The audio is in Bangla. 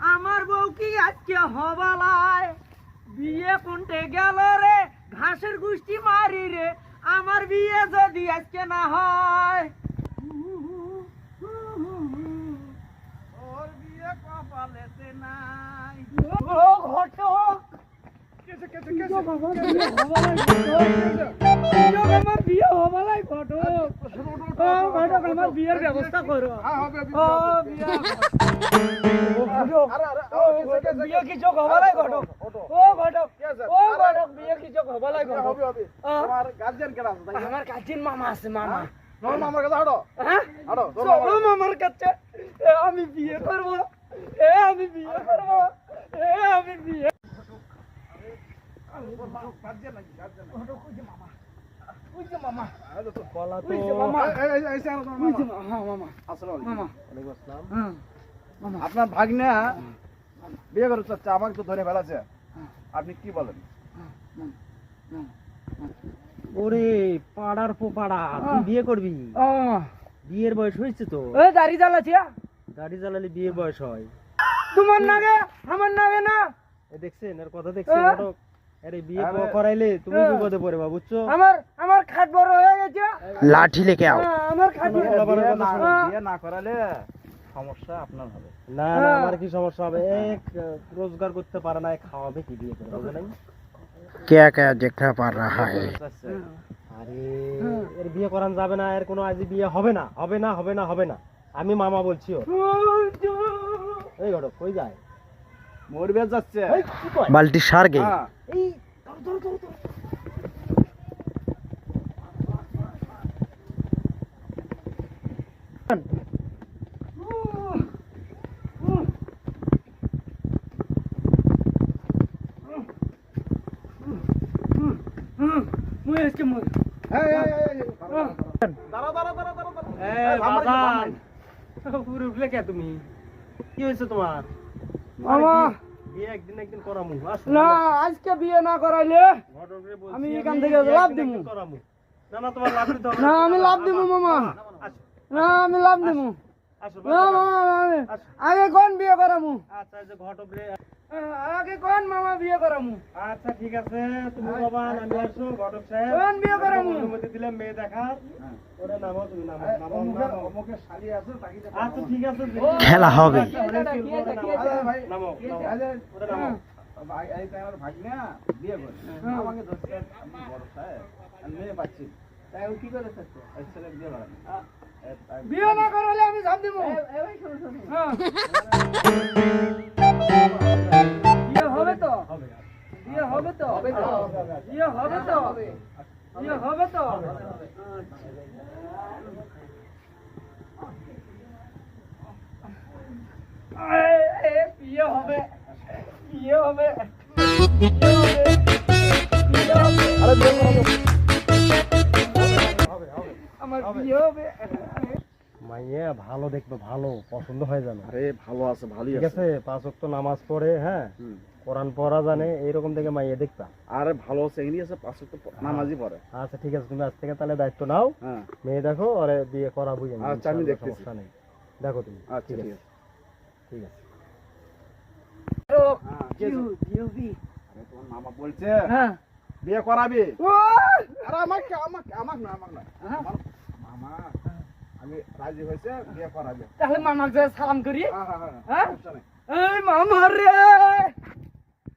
আমার বউ কি আজকে হবালায় বিয়ে কোনটে গেল রে ঘাসের গুষ্টি মারি রে আমার বিয়ে যদি আজকে না হয় ওর বিয়ে কপালেতে নাই ও ঘটক আমার বিয়ে হবালাই ঘটক ঘটক আমার বিয়ের ব্যবস্থা করো বিয়ে কি চোখ হবালাই ঘটক ও ঘটক ও ঘটক বিয়ে কি চোখ হবালাই ঘটক আমার গার্জিয়ান কেডা আছে আমার কাজিন মামা আছে মামা মামার কাছে হাঁটো হ্যাঁ হাঁটো চলো মামার কাছে আমি বিয়ে করব আমি বিয়ে করব আমি বিয়ে গার্জিয়ান নাকি গার্জিয়ান ঘটক ওই যে মামা মামা বলা তো ওই যে মামা এই স্যার ওই যে মামা আসসালামু মামা ওয়ালাইকুম আসসালাম। হ্যাঁ মামা আপনার ভাগ্না বিয়ে করতে চাচ্ছে আমাকে তো ধরে ফেলাছে আপনি কি বলেন ওরে পাড়ার পোপাড়া তুই বিয়ে করবি ও বিয়ের বয়স হয়েছে তো এই দাড়ি জ্বালাছিয়া গাড়ি চালালে বিয়ের বয়স হয় তোমার নাগে আমার নাগে না এ দেখছেন এর কথা দেখছেন হ্যাঁ। ঘটক আরে বিয়ে করাইলে তুমি বিপদে পড়বা বুঝছো আমার খাট বড় হয়ে গেছে লাঠি লেকে আও আমার খাট কোনো বলাবার কথা শোনো। বিয়ে না করালে সমস্যা আপনার হবে না না আমার কি সমস্যা হবে এক রোজগার করতে পারে না খাওয়াবে কি বিয়ে করে বুঝো নাই क्या क्या देखना पड़ रहा है আরে এর বিয়ে করান যাবে না এর কোনো আজ বিয়ে হবে না হবে না হবে না হবে না আমি মামা বলছি ওর এই ঘটক কই যায় মরবে যাচ্ছে এই কি কয় बाल्टी सार गई হ্যাঁ এই মুই আজকে মুই দাঁড়া দাঁড়া দাঁড়া দাঁড়া এই বাজান পুরো উঠলে কে তুমি কি হয়েছে তোমার মামা বিয়ে একদিন করামু আসো না আজকে বিয়ে না করাইলে ঘটকরে বলছি আমি এখান থেকে লাভ দিমু। করামু না না তোমার লাভ দিতে হবে না আমি লাভ দিব মামা আসো না আমি লাভ দিব আসো না মামা আগে কোন বিয়ে করামু আচ্ছা এই যে ঘটকরে আগে কোন মামা বিয়ে করামু আচ্ছা ঠিক আছে তুমি বাবা আমি আসো ঘটক সাহেব কোন বিয়ে করামু অনুমতি দিলে মেয়ে দেখার ওরে নামো তুমি নামো নামো নামো অমুকে শালি আছে তাকে আচ্ছা ঠিক আছে খেলা হবে ভাই নামো নামো ওরে নামো ভাই এই টাইমের ভাগ্না বিয়ে করে আমাকে ধরছে আমি বড় সাহেব আমি মেয়ে পাচ্ছি তাই ও কি করে থাকছে এই ছেলে বিয়ে করে না বিয়ে না করাইলে আমি ঝাপ দিব হ্যাঁ। বিয়ে হবে তো হবে বিয়ে হবে তো বিয়ে হবে তো বিয়ে হবে তো বিয়ে হবে বিয়ে হবে আমার বিয়ে হবে মাইয়া ভালো দেখবে ভালো পছন্দ হয়ে যাবে আরে ভালো আছে ভালোই ঠিক আছে 5 ওয়াক্ত নামাজ পড়ে হ্যাঁ কোরআন পড়া জানে এইরকম থেকে মাইয়া দেখবা আরে ভালো আছে এগিয়ে আছে পাঁচ তো নামাজি পড়ে আচ্ছা ঠিক আছে তুমি আজ থেকে তাহলে দায়িত্ব নাও হ্যাঁ মেয়ে দেখো আরে বিয়ে করাবো আচ্ছা, আমি দেখতেছি। সমস্যা নেই দেখো তুমি আচ্ছা ঠিক আছে ঠিক আছে আরে তোমার মামা বলছে হ্যাঁ বিয়ে করাবি ও আরে আমাকে আমাকে আমাকে না আমাকে না মামা আমি রাজি হয়েছে বিয়ে করাবে তাহলে মামাকে সালাম করি হ্যাঁ হ্যাঁ হ্যাঁ হ্যাঁ সমস্যা নেই। এই মামা রে